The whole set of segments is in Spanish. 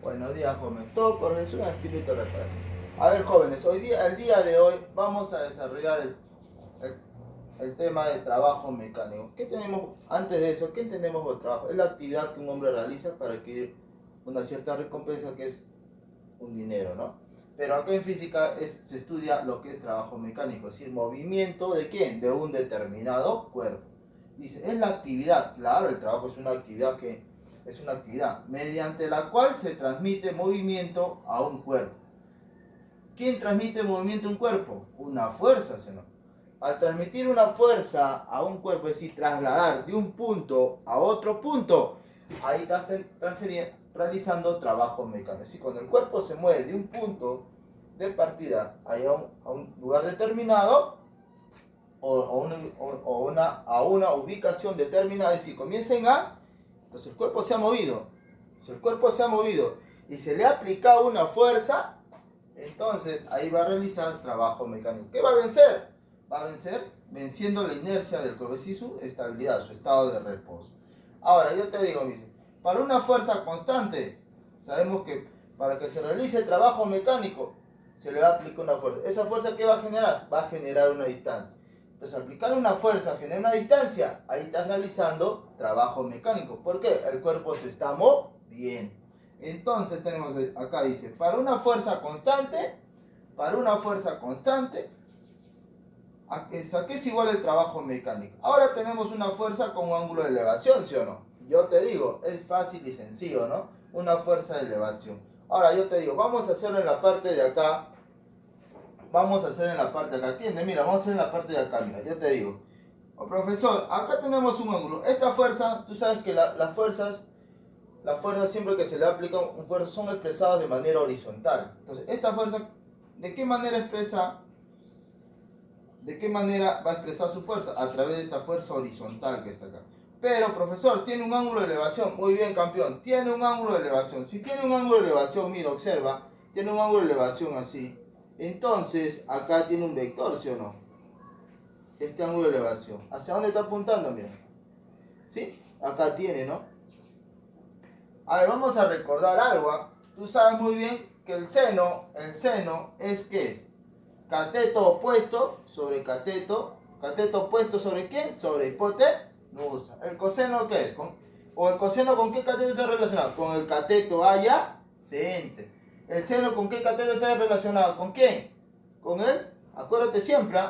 Buenos días, jóvenes. Todo por Jesús en espíritu reparado. A ver, jóvenes, el día de hoy vamos a desarrollar el- el tema de trabajo mecánico. ¿Qué tenemos antes de eso? ¿Qué entendemos por trabajo? Es la actividad que un hombre realiza para adquirir una cierta recompensa que es un dinero, ¿no? Pero acá en física se estudia lo que es trabajo mecánico, es decir, movimiento de quién, de un determinado cuerpo. Dice, es la actividad, claro, el trabajo es una actividad mediante la cual se transmite movimiento a un cuerpo. ¿Quién transmite movimiento a un cuerpo? Una fuerza, ¿sí o no? Al transmitir una fuerza a un cuerpo, es decir, trasladar de un punto a otro punto, ahí estás realizando trabajo mecánico. Es decir, cuando el cuerpo se mueve de un punto de partida a un lugar determinado a una ubicación determinada, es decir, comienza en A, entonces el cuerpo se ha movido. Si el cuerpo se ha movido y se le ha aplicado una fuerza, entonces ahí va a realizar trabajo mecánico. ¿Qué va a vencer? Va a vencer venciendo la inercia del cuerpo, es decir, su estabilidad, su estado de reposo. Ahora, yo te digo, para una fuerza constante, sabemos que para que se realice el trabajo mecánico, se le va a aplicar una fuerza. ¿Esa fuerza qué va a generar? Va a generar una distancia. Entonces, aplicar una fuerza genera una distancia, ahí estás realizando trabajo mecánico. ¿Por qué? El cuerpo se está moviendo. Entonces tenemos acá dice, para una fuerza constante, ¿a qué es igual el trabajo mecánico? Ahora tenemos una fuerza con un ángulo de elevación, ¿sí o no? Yo te digo, es fácil y sencillo, ¿no? Una fuerza de elevación. Ahora yo te digo, vamos a hacerlo en la parte de acá. Atiende, mira, vamos a hacer en la parte de acá, mira, yo te digo. Oh, profesor, acá tenemos un ángulo. Esta fuerza, tú sabes que las fuerzas siempre que se le aplica un fuerza son expresadas de manera horizontal. Entonces, esta fuerza, ¿de qué manera va a expresar su fuerza? A través de esta fuerza horizontal que está acá. Pero, profesor, tiene un ángulo de elevación. Muy bien, campeón. Tiene un ángulo de elevación. Si tiene un ángulo de elevación, mira, observa. Tiene un ángulo de elevación así. Entonces, acá tiene un vector, ¿sí o no? Este ángulo de elevación. ¿Hacia dónde está apuntando? Mira. ¿Sí? Acá tiene, ¿no? A ver, vamos a recordar algo. Tú sabes muy bien que el seno es ¿qué es? Cateto opuesto sobre cateto. ¿Cateto opuesto sobre quién? Sobre hipotenusa. ¿El coseno qué es? ¿O el coseno con qué cateto está relacionado? Con el cateto adyacente. ¿El seno con qué cateto está relacionado? ¿Con quién? Con el, acuérdate siempre,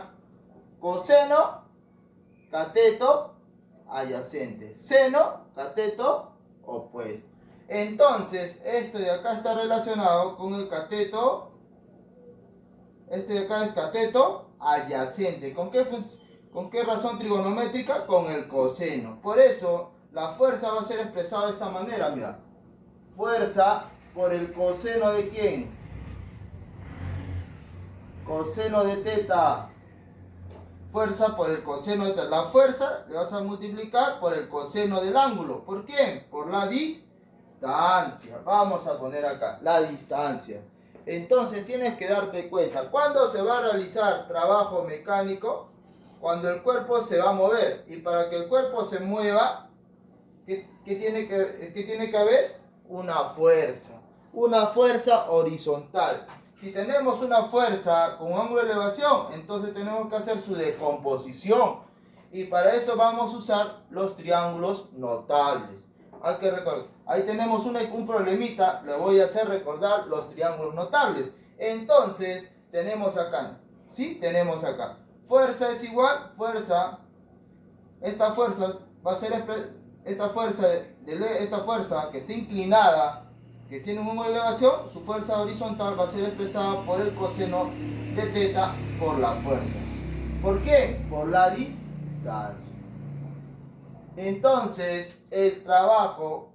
coseno, cateto adyacente. Seno, cateto opuesto. Entonces, esto de acá está relacionado con el cateto. Este de acá es cateto adyacente. ¿Con qué razón trigonométrica? Con el coseno. Por eso, la fuerza va a ser expresada de esta manera, mira. Fuerza por el coseno de quién? Coseno de teta. Fuerza por el coseno de teta. La fuerza le vas a multiplicar por el coseno del ángulo. ¿Por quién? Por la distancia. Vamos a poner acá la distancia. Entonces tienes que darte cuenta, ¿cuándo se va a realizar trabajo mecánico? Cuando el cuerpo se va a mover. Y para que el cuerpo se mueva, ¿qué tiene que haber? Una fuerza horizontal. Si tenemos una fuerza con un ángulo de elevación, entonces tenemos que hacer su descomposición. Y para eso vamos a usar los triángulos notables. Hay que recordar. Ahí tenemos un problemita, le voy a hacer recordar los triángulos notables. Entonces, tenemos acá, ¿sí? Tenemos acá. Fuerza es igual, esta fuerza va a ser, esta fuerza que está inclinada, que tiene un ángulo de elevación, su fuerza horizontal va a ser expresada por el coseno de teta por la fuerza. ¿Por qué? Por la distancia. Entonces, el trabajo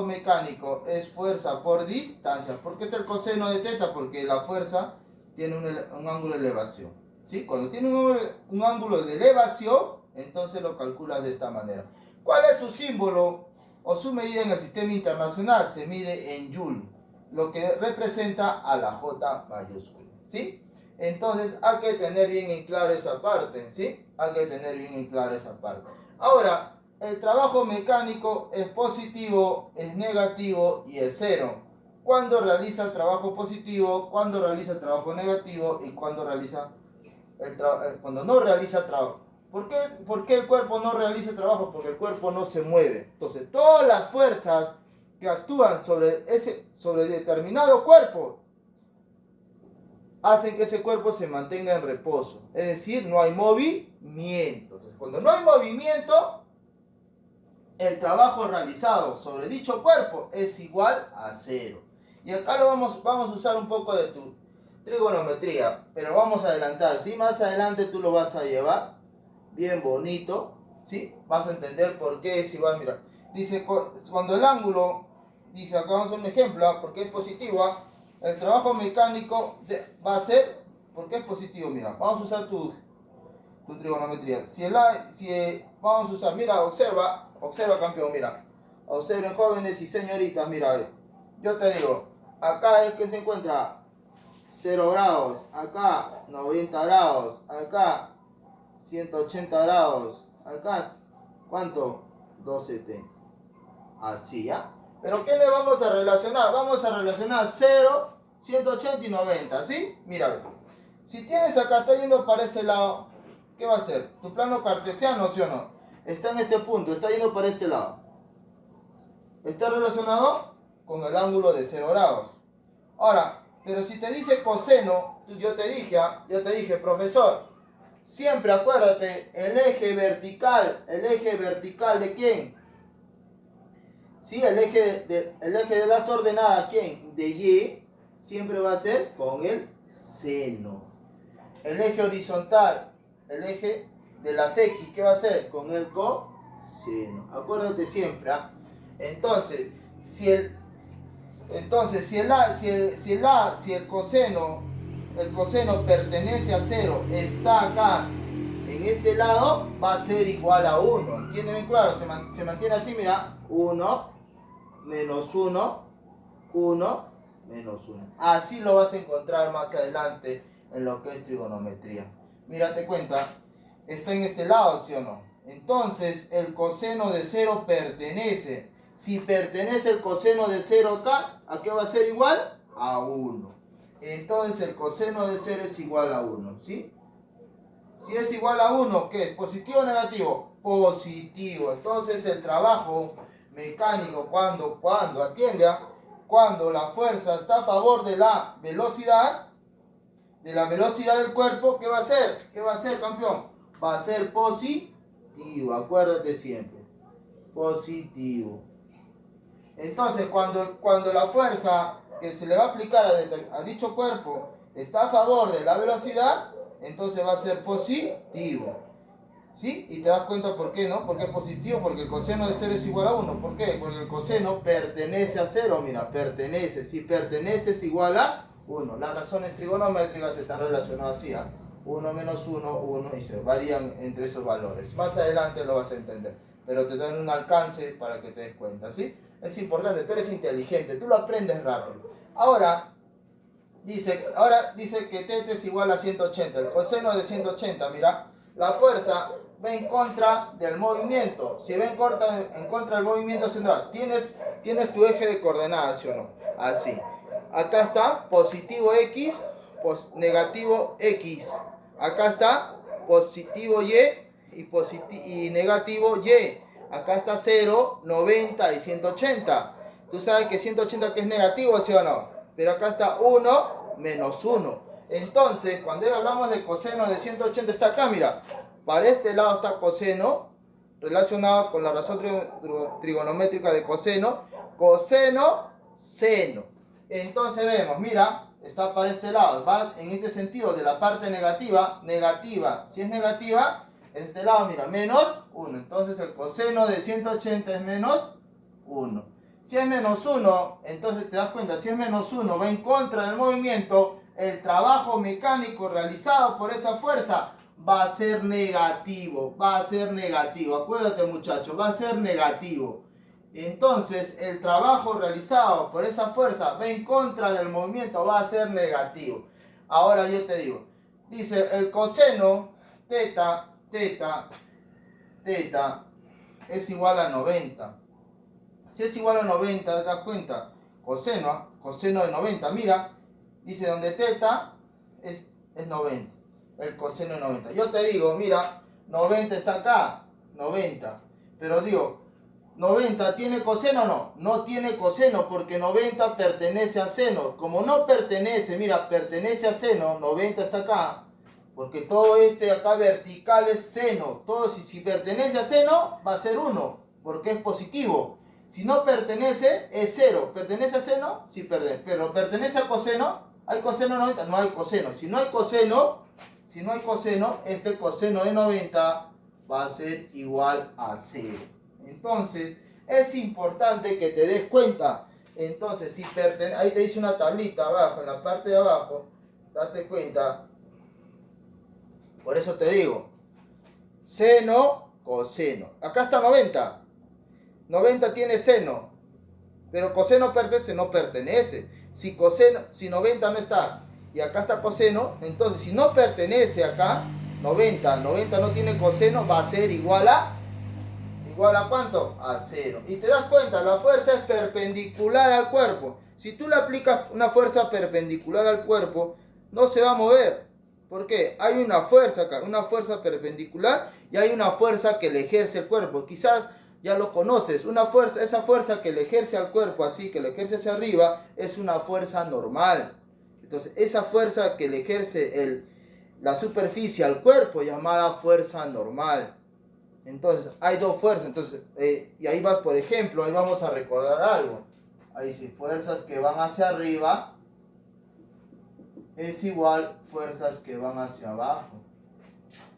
mecánico es fuerza por distancia. ¿Por qué está el coseno de teta? Porque la fuerza tiene un ángulo de elevación. ¿Sí? Cuando tiene un ángulo de elevación, entonces lo calculas de esta manera. ¿Cuál es su símbolo o su medida en el sistema internacional? Se mide en Joule, lo que representa a la J mayúscula. ¿Sí? Entonces hay que tener bien en claro esa parte, ¿sí? Hay que tener bien en claro esa parte. Ahora, el trabajo mecánico es positivo, es negativo y es cero. Cuando realiza el trabajo positivo, cuando realiza el trabajo negativo y cuando cuando no realiza el trabajo. ¿Por qué el cuerpo no realiza el trabajo? Porque el cuerpo no se mueve. Entonces, todas las fuerzas que actúan sobre determinado cuerpo hacen que ese cuerpo se mantenga en reposo. Es decir, no hay movimiento. Entonces, cuando no hay movimiento, el trabajo realizado sobre dicho cuerpo es igual a cero. Y acá vamos a usar un poco de tu trigonometría, pero vamos a adelantar, ¿sí? Más adelante tú lo vas a llevar bien bonito, ¿sí? Vas a entender por qué es igual, mira. Dice, cuando el ángulo, dice, acá vamos a hacer un ejemplo, porque es positivo, el trabajo mecánico va a ser, porque es positivo, mira, vamos a usar tu trigonometría. Vamos a usar, mira, observa campeón, mira. Observen jóvenes y señoritas, mira, yo te digo, acá es que se encuentra 0 grados, acá 90 grados, acá 180 grados, acá, ¿cuánto? 270. Así, ¿ya? Pero ¿qué le vamos a relacionar? Vamos a relacionar 0, 180 y 90, ¿sí? Mira, si tienes acá, está yendo para ese lado, ¿qué va a hacer? Tu plano cartesiano, ¿sí o no? Está en este punto, está yendo para este lado. Está relacionado con el ángulo de 0 grados. Ahora, pero si te dice coseno, yo te dije, profesor, siempre acuérdate, el eje vertical ¿de quién? ¿Sí? El eje de las ordenadas, ¿quién? De Y, siempre va a ser con el seno. El eje horizontal, el eje de las X, ¿qué va a ser? Con el coseno. Acuérdate siempre, ¿ah? Entonces, si el coseno pertenece a 0, está acá en este lado, va a ser igual a 1. ¿Entienden bien claro? Se mantiene así, mira. 1 menos 1, 1 menos 1. Así lo vas a encontrar más adelante en lo que es trigonometría. Mira, te cuenta, está en este lado, ¿sí o no? Entonces, el coseno de 0 pertenece. Si pertenece el coseno de 0 acá, ¿a qué va a ser igual? A 1. Entonces, el coseno de 0 es igual a 1, ¿sí? Si es igual a 1, ¿qué es? ¿Positivo o negativo? Positivo. Entonces, el trabajo mecánico, cuando atiende a, cuando la fuerza está a favor de la velocidad del cuerpo, ¿qué va a hacer? ¿Qué va a hacer, campeón? Va a ser positivo, acuérdate siempre. Positivo. Entonces, cuando la fuerza que se le va a aplicar a dicho cuerpo está a favor de la velocidad, entonces va a ser positivo. ¿Sí? Y te das cuenta por qué, ¿no? ¿Por qué es positivo? Porque el coseno de 0 es igual a 1. ¿Por qué? Porque el coseno pertenece a 0, mira, pertenece. Si pertenece es igual a 1. Las razones trigonométricas están relacionadas así, ¿eh? 1 menos 1, 1, y se varían entre esos valores. Más adelante lo vas a entender, pero te dan un alcance para que te des cuenta, ¿sí? Es importante, tú eres inteligente, tú lo aprendes rápido. Ahora dice que θ es igual a 180. El coseno de 180, mira, la fuerza va en contra del movimiento. Si va en contra del movimiento, tienes tu eje de coordenadas, ¿sí o no? Así. Acá está positivo X, negativo X. Acá está positivo Y y negativo Y. Acá está 0, 90 y 180. Tú sabes que 180 que es negativo, ¿sí o no? Pero acá está 1 menos 1. Entonces, cuando hablamos de coseno de 180, está acá, mira. Para este lado está coseno, relacionado con la razón trigonométrica de coseno. Coseno, seno. Entonces vemos, mira, está para este lado. Va en este sentido de la parte negativa. Si es negativa, este lado, mira, menos 1. Entonces el coseno de 180 es menos 1. Si es menos 1, entonces te das cuenta, si es menos 1 va en contra del movimiento, el trabajo mecánico realizado por esa fuerza va a ser negativo. Acuérdate, muchachos, va a ser negativo. Entonces, el trabajo realizado por esa fuerza va en contra del movimiento, va a ser negativo. Ahora yo te digo, dice el coseno, teta, es igual a 90. Si es igual a 90, ¿te das cuenta? Coseno, coseno de 90. Mira, dice donde teta es 90. El coseno de 90. Yo te digo, mira, 90 está acá. 90. Pero digo, ¿90 tiene coseno o no? No tiene coseno porque 90 pertenece a seno. Como no pertenece, mira, pertenece a seno, 90 está acá. Porque todo este acá vertical es seno. Todo si pertenece a seno va a ser 1, porque es positivo. Si no pertenece, es 0. ¿Pertenece a seno? Sí, pero pertenece a coseno. ¿Hay coseno de 90? No hay coseno. Si no hay coseno, este coseno de 90 va a ser igual a 0. Entonces, es importante que te des cuenta. Entonces, si ahí te dice una tablita abajo, en la parte de abajo, date cuenta. Por eso te digo, seno, coseno. Acá está 90. 90 tiene seno, pero coseno pertenece, no pertenece. Si 90 no está y acá está coseno, entonces si no pertenece acá, 90 no tiene coseno, va a ser igual a ¿cuánto? A 0. Y te das cuenta, la fuerza es perpendicular al cuerpo. Si tú le aplicas una fuerza perpendicular al cuerpo, no se va a mover. ¿Por qué? Hay una fuerza acá, una fuerza perpendicular y hay una fuerza que le ejerce el cuerpo. Quizás ya lo conoces, esa fuerza que le ejerce al cuerpo, así que le ejerce hacia arriba, es una fuerza normal. Entonces, esa fuerza que le ejerce la superficie al cuerpo, llamada fuerza normal. Entonces, hay dos fuerzas. Entonces, y ahí vas, por ejemplo, ahí vamos a recordar algo. Ahí sí, fuerzas que van hacia arriba es igual fuerzas que van hacia abajo.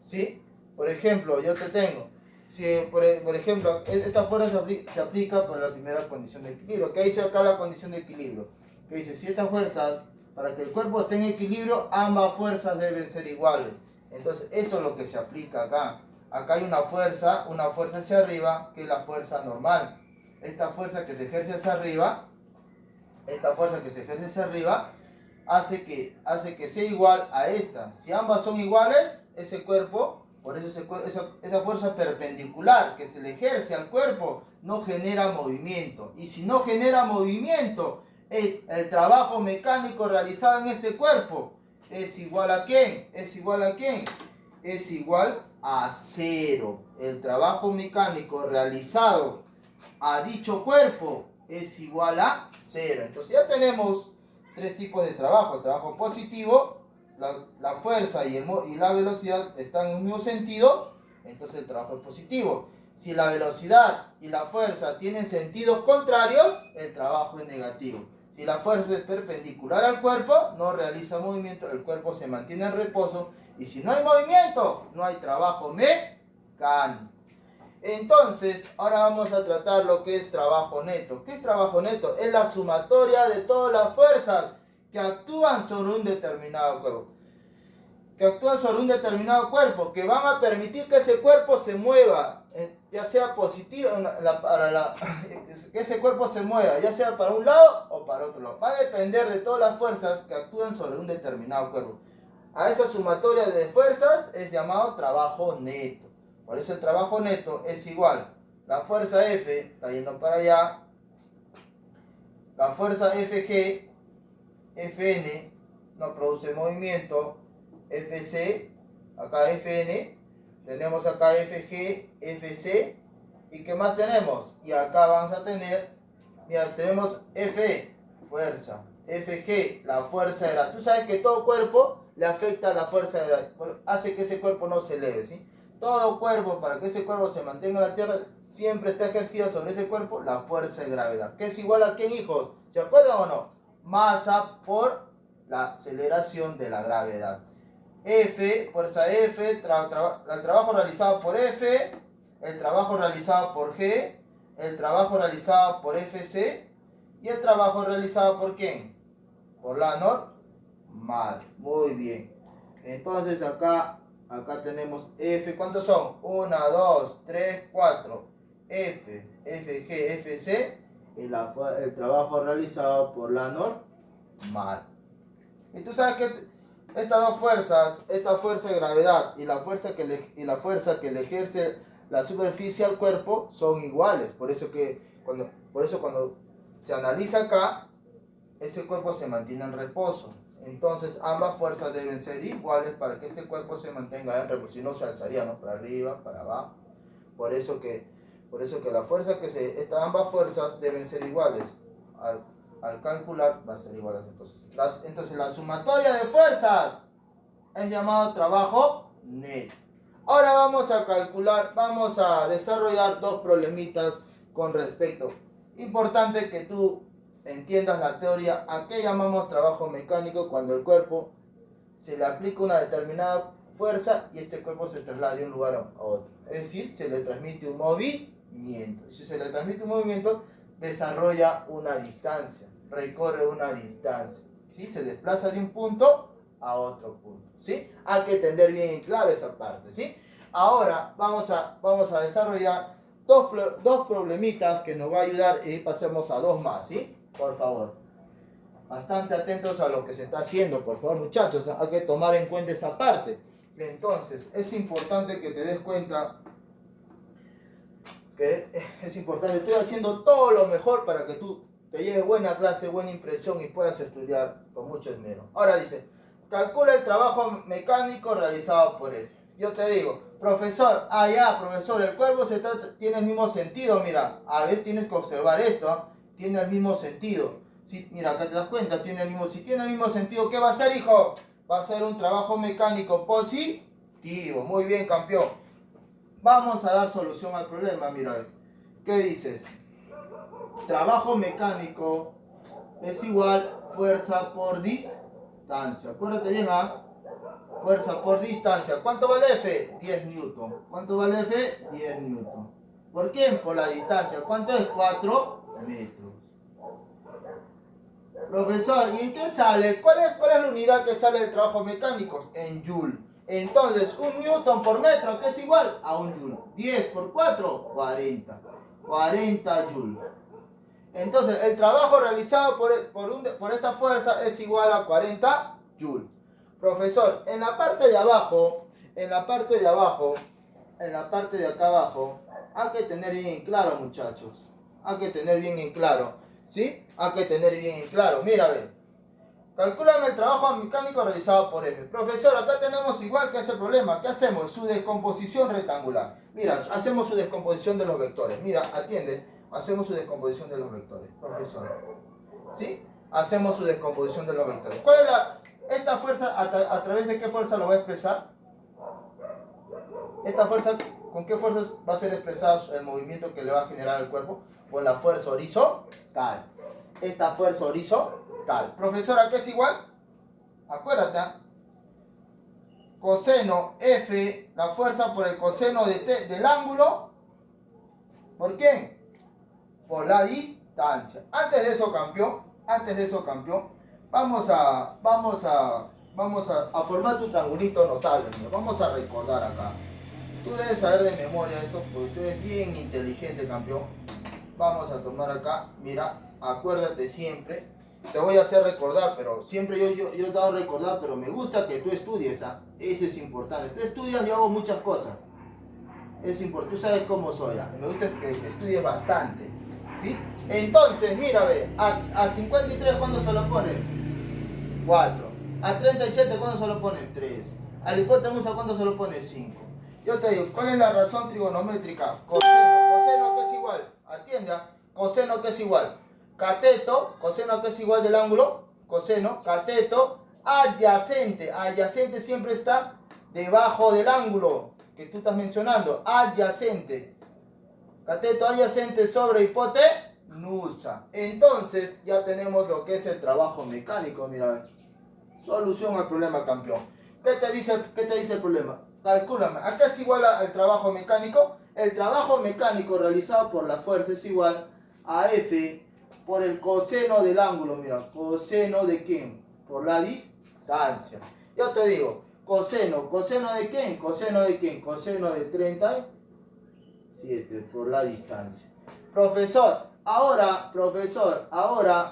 ¿Sí? Por ejemplo, yo te tengo. Si, por ejemplo, esta fuerza se aplica por la primera condición de equilibrio. ¿Qué dice acá la condición de equilibrio? Que dice, si estas fuerzas, para que el cuerpo esté en equilibrio, ambas fuerzas deben ser iguales. Entonces, eso es lo que se aplica acá. Acá hay una fuerza hacia arriba, que es la fuerza normal. Esta fuerza que se ejerce hacia arriba, hace que sea igual a esta. Si ambas son iguales, ese cuerpo, por eso esa fuerza perpendicular que se le ejerce al cuerpo, no genera movimiento. Y si no genera movimiento, el trabajo mecánico realizado en este cuerpo es igual a ¿quién? Es igual a 0. El trabajo mecánico realizado a dicho cuerpo es igual a 0. Entonces ya tenemos tres tipos de trabajo. El trabajo positivo, la fuerza y la velocidad están en un mismo sentido, entonces el trabajo es positivo. Si la velocidad y la fuerza tienen sentidos contrarios, el trabajo es negativo. Si la fuerza es perpendicular al cuerpo, no realiza movimiento, el cuerpo se mantiene en reposo. Y si no hay movimiento, no hay trabajo mecánico. Entonces, ahora vamos a tratar lo que es trabajo neto. ¿Qué es trabajo neto? Es la sumatoria de todas las fuerzas que actúan sobre un determinado cuerpo. Que van a permitir que ese cuerpo se mueva, ya sea positivo, que ese cuerpo se mueva, ya sea para un lado o para otro lado. Va a depender de todas las fuerzas que actúan sobre un determinado cuerpo. A esa sumatoria de fuerzas es llamado trabajo neto. Por eso el trabajo neto es igual. La fuerza F está yendo para allá. La fuerza FG, FN, no produce movimiento. FC, acá FN. Tenemos acá FG, FC. ¿Y qué más tenemos? Y acá vamos a tener, mira, tenemos F, fuerza. FG, la fuerza de gravedad. Tú sabes que todo cuerpo le afecta a la fuerza de gravedad. Hace que ese cuerpo no se eleve, ¿sí? Todo cuerpo, para que ese cuerpo se mantenga en la tierra, siempre está ejercida sobre ese cuerpo la fuerza de gravedad. ¿Qué es igual a quién, hijos? ¿Se acuerdan o no? Masa por la aceleración de la gravedad. F, fuerza F, el trabajo realizado por F, el trabajo realizado por G, el trabajo realizado por FC y el trabajo realizado por ¿quién? Por la normal. Muy bien. Entonces acá tenemos F, ¿cuántos son? 1, 2, 3, 4. F, FG, FC, el trabajo realizado por la normal. Y tú sabes que estas dos fuerzas, esta fuerza de gravedad y la fuerza que le ejerce la superficie al cuerpo son iguales. Por eso cuando se analiza acá, ese cuerpo se mantiene en reposo. Entonces ambas fuerzas deben ser iguales para que este cuerpo se mantenga en reposo. Si no, se alzaría, ¿no? Para arriba, para abajo. Por eso que la fuerza ambas fuerzas deben ser iguales. Al calcular va a ser iguales. Entonces la sumatoria de fuerzas es llamado trabajo neto. Ahora vamos a calcular, vamos a desarrollar dos problemitas con respecto. Importante que tú entiendas la teoría. ¿A qué llamamos trabajo mecánico? Cuando el cuerpo se le aplica una determinada fuerza y este cuerpo se traslada de un lugar a otro. Es decir, se le transmite un movimiento. Si se le transmite un movimiento, desarrolla una distancia, recorre una distancia, ¿sí? Se desplaza de un punto a otro punto, ¿sí? Hay que tener bien claro esa parte, ¿sí? Ahora vamos a desarrollar dos problemitas que nos va a ayudar y pasemos a dos más, ¿sí? Por favor. Bastante atentos a lo que se está haciendo, por favor, muchachos. Hay que tomar en cuenta esa parte. Entonces, es importante que te des cuenta que es importante. Estoy haciendo todo lo mejor para que tú te lleves buena clase, buena impresión y puedas estudiar con mucho esmero. Ahora dice, calcula el trabajo mecánico realizado por él. Yo te digo, profesor, profesor, el cuerpo tiene el mismo sentido, mira, a veces tienes que observar esto, ¿eh? Tiene el mismo sentido. Si, mira, acá te das cuenta, si tiene el mismo sentido, ¿qué va a ser, hijo? Va a ser un trabajo mecánico positivo. Muy bien, campeón. Vamos a dar solución al problema, mira. ¿Qué dices? Trabajo mecánico es igual fuerza por distancia. Acuérdate bien, ¿ah? Fuerza por distancia. ¿Cuánto vale F? 10 newton. ¿Cuánto vale F? 10 newton. ¿Por quién? Por la distancia. ¿Cuánto es? 4 metros. Profesor, ¿y en qué sale? ¿Cuál es la unidad que sale del trabajo mecánico? En joule. Entonces, un newton por metro, que es igual a un joule. 10 por 4, 40. 40 joule. Entonces, el trabajo realizado por esa fuerza es igual a 40 joule. Profesor, en la parte de acá abajo, hay que tener bien en claro, muchachos. Hay que tener bien en claro, ¿sí? Hay que tener bien en claro. Mira, ve. Calcúlame el trabajo mecánico realizado por F. Profesor, acá tenemos igual que este problema. ¿Qué hacemos? Su descomposición rectangular. Mira, hacemos su descomposición de los vectores. Mira, atiende. Hacemos su descomposición de los vectores, profesor. ¿Sí? Hacemos su descomposición de los vectores. ¿Cuál es esta fuerza? ¿A través de qué fuerza lo va a expresar? Esta fuerza, ¿con qué fuerzas va a ser expresado el movimiento que le va a generar al cuerpo? Con la fuerza horizontal. Esta fuerza horizontal. Profesor, ¿a qué es igual? Acuérdate. Coseno F, la fuerza por el coseno del ángulo. ¿Por quién? Por la distancia. Antes de eso, campeón, vamos a formar tu triangulito notable. Vamos a recordar acá. Tú debes saber de memoria esto porque tú eres bien inteligente, campeón. Vamos a tomar acá, mira, acuérdate siempre. Te voy a hacer recordar, pero siempre yo he dado a recordar, pero me gusta que tú estudies, ¿ah? Eso es importante. Tú estudias, yo hago muchas cosas. Es importante, tú sabes cómo soy, ¿ah? Me gusta que estudies bastante, ¿sí? Entonces, mira, ve, a 53, ¿cuándo se lo pone? 4. A 37, ¿cuándo se lo pone? 3. Al hipotenusa, ¿cuándo se lo pone? 5. Yo te digo, ¿cuál es la razón trigonométrica? Coseno que es igual, atiende, coseno que es igual, cateto, coseno que es igual del ángulo, coseno, cateto, adyacente, adyacente siempre está debajo del ángulo que tú estás mencionando, adyacente, cateto adyacente sobre hipotenusa. Entonces ya tenemos lo que es el trabajo mecánico, mira, solución al problema, campeón. ¿Qué te dice el problema? Calcúlame, acá es igual al trabajo mecánico. El trabajo mecánico realizado por la fuerza es igual a F por el coseno del ángulo. Mira, coseno de quién? Por la distancia. Yo te digo, coseno de quién? Coseno de quién? Coseno de 37 por la distancia. Profesor, ahora,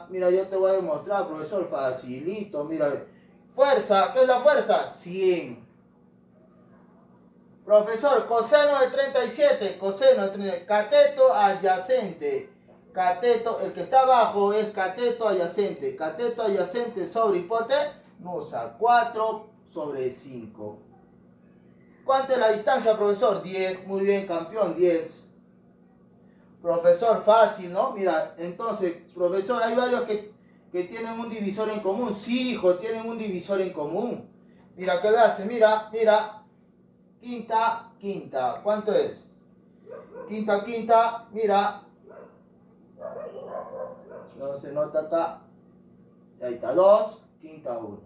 mira, yo te voy a demostrar, profesor, facilito, mira, fuerza, ¿qué es la fuerza? 100. Profesor, coseno de 37, coseno de 37, cateto adyacente. Cateto, el que está abajo es cateto adyacente. Cateto adyacente sobre hipotenusa, 4 sobre 5. ¿Cuánto es la distancia, profesor? 10. Muy bien, campeón, 10. Profesor, fácil, ¿no? Mira, entonces, profesor, hay varios que tienen un divisor en común. Sí, hijo, tienen un divisor en común. Mira, ¿qué le hace? Mira, mira. Quinta, quinta. ¿Cuánto es? Quinta, quinta. Mira. No se nota acá. Ahí está, 2. Quinta, 1.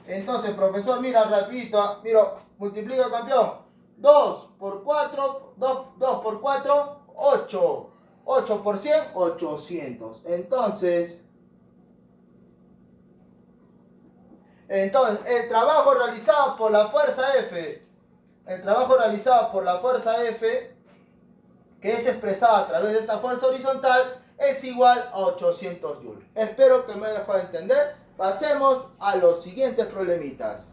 Entonces, profesor, mira, rapidito. Mira, multiplica, campeón. 2 por 4. 2 por 4. 8. 8 por 100, 800. Entonces, el trabajo realizado por la fuerza F, el trabajo realizado por la fuerza F, que es expresada a través de esta fuerza horizontal, es igual a 800 joules. Espero que me dejó entender. Pasemos a los siguientes problemitas.